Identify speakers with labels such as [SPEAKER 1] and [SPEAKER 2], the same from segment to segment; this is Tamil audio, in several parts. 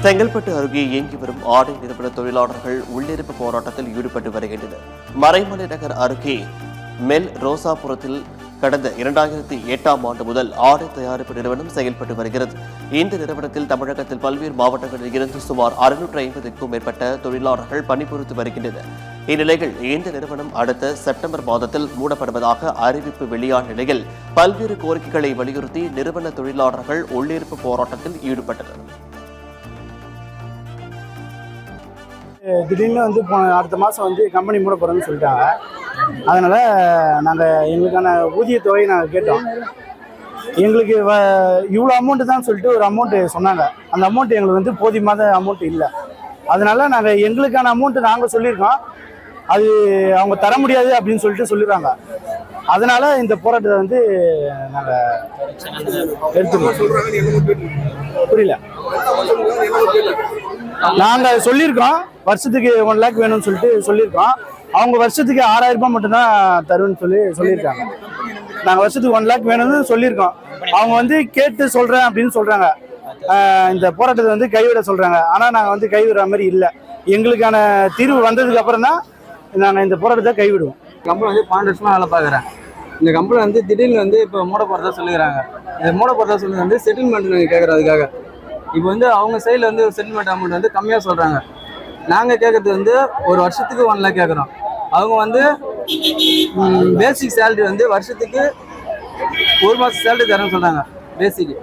[SPEAKER 1] செங்கல்பட்டு அருகே இயங்கி வரும் ஆடை நிறுவன தொழிலாளர்கள் உள்ளிருப்பு போராட்டத்தில் ஈடுபட்டு வருகின்றனர். மறைமலை நகர் அருகே மெல் ரோசாபுரத்தில் கடந்த 2008ஆம் ஆண்டு முதல் ஆடை தயாரிப்பு நிறுவனம் செயல்பட்டு வருகிறது. இந்த நிறுவனத்தில் தமிழகத்தில் பல்வேறு மாவட்டங்களில் இருந்து சுமார் 650க்கும் மேற்பட்ட தொழிலாளர்கள் பணிபுரிந்து வருகின்றனர். இந்நிலையில் இந்த நிறுவனம் அடுத்த செப்டம்பர் மாதத்தில் மூடப்படுவதாக அறிவிப்பு வெளியான நிலையில் பல்வேறு கோரிக்கைகளை வலியுறுத்தி நிறுவன தொழிலாளர்கள் உள்ளிருப்பு போராட்டத்தில் ஈடுபட்டனர்.
[SPEAKER 2] திடீர்னு அடுத்த மாதம் கம்பெனி மூட போகிறோன்னு சொல்லிட்டாங்க. அதனால் நாங்கள் எங்களுக்கான ஊதியத்தொகையை நாங்கள் கேட்டோம். எங்களுக்கு இவ்வளோ அமௌண்ட்டு தான் சொல்லிட்டு ஒரு அமௌண்ட்டு சொன்னாங்க. அந்த அமௌண்ட்டு எங்களுக்கு போதியமான அமௌண்ட்டு இல்லை. அதனால் நாங்கள் எங்களுக்கான அமௌண்ட்டு நாங்கள் சொல்லியிருக்கோம், அது அவங்க தர முடியாது அப்படின்னு சொல்லிட்டு சொல்லிடுறாங்க. அதனால் இந்த போராட்டத்தை நாங்கள் எடுத்துக்கோம். புரியல. நாங்கள் சொல்லியிருக்கோம் வருஷத்துக்கு 1 லேக் வேணும்னு சொல்லியிருக்கோம். அவங்க வருஷத்துக்கு 6000 ரூபாய் மட்டும்தான் தருவேன்னு சொல்லியிருக்காங்க. நாங்கள் வருஷத்துக்கு 1 லேக் வேணும்னு சொல்லியிருக்கோம். அவங்க கேட்டு சொல்கிறேன் அப்படின்னு சொல்கிறாங்க. இந்த போராட்டத்தை கைவிட சொல்கிறாங்க. ஆனால் நாங்கள் கைவிடுற மாதிரி இல்லை. எங்களுக்கான தீர்வு வந்ததுக்கு அப்புறம் தான் நாங்கள் இந்த போராட்டத்தை கைவிடுவோம்.
[SPEAKER 3] கம்பெனி 12 வருஷமாக வேலை பார்க்குறேன். இந்த கம்பெனி திடீர்னு இப்போ மூட போகிறதா சொல்லிக்கிறாங்க. இந்த மூட போகிறதா சொல்லி செட்டில்மெண்ட் நாங்கள் கேட்குறோம். அதுக்காக இப்போ அவங்க சைடில் செட்டில்மெண்ட் அமௌண்ட் கம்மியாக சொல்கிறாங்க. நாங்கள் கேட்குறது ஒரு வருஷத்துக்கு 1 லேக் கேட்குறோம். அவங்க பேசிக் சேலரி வருஷத்துக்கு 1 மாதம் சேலரி தரேன்னு சொல்கிறாங்க. பேசிக்கு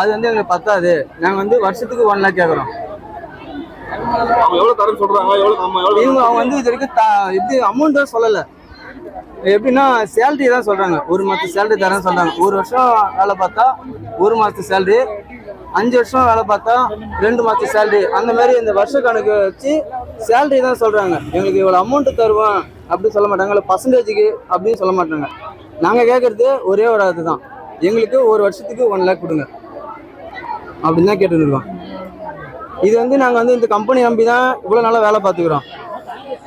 [SPEAKER 3] அது எங்களுக்கு பத்தாது. நாங்கள் வருஷத்துக்கு 1 லேக் கேட்குறோம். அவங்க இது வரைக்கும் இது அமௌண்ட் தான் சொல்லலை. எப்படின்னா சேலரி தான் சொல்கிறாங்க. 1 மாதத்து சேலரி தரேன்னு சொல்கிறாங்க. 1 வருஷம் வேலை பார்த்தா 1 மாதத்து சேலரி, 5 வருஷம் வேலை பார்த்தா 2 மாதத்து சேலரி, அந்த மாதிரி இந்த வருஷ கணக்கு வச்சு சேலரி தான் சொல்கிறாங்க. எங்களுக்கு இவ்வளோ அமௌண்ட்டு தருவோம் அப்படின்னு சொல்ல மாட்டாங்க, இல்லை பர்சன்டேஜுக்கு அப்படின்னு சொல்ல மாட்டாங்க. நாங்கள் கேட்குறது ஒரே ஒரு அதுதான், எங்களுக்கு 1 வருஷத்துக்கு 1 லேக் கொடுங்க அப்படின்னு தான் கேட்டுருக்கோம். இது நாங்கள் இந்த கம்பெனி நம்பி தான் இவ்வளோ நாளாக வேலை பார்த்துக்கிறோம்.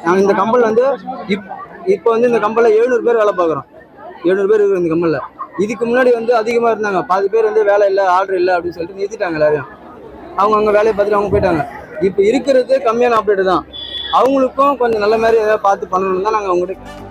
[SPEAKER 3] நாங்கள் இந்த கம்பெனியில் இப்போ இந்த கம்பெனியில் 700 பேர் வேலை பார்க்குறோம். 700 பேர் இருக்கிற இந்த கம்பெனியில். இதுக்கு முன்னாடி அதிகமாக இருந்தாங்க. பாதி பேர் வேலை இல்லை, ஆர்டர் இல்லை அப்படின்னு சொல்லிட்டு நிறுத்திட்டாங்க எல்லாரையும். அவங்க அங்கே வேலையை பார்த்துட்டு அவங்க போயிட்டாங்க. இப்போ இருக்கிறது கம்மியான ஆப்ரேட்டர் தான். அவங்களுக்கும் கொஞ்சம் நல்ல மாதிரி ஏதாவது பார்த்து பண்ணணும்னு தான் நாங்கள் அவங்ககிட்ட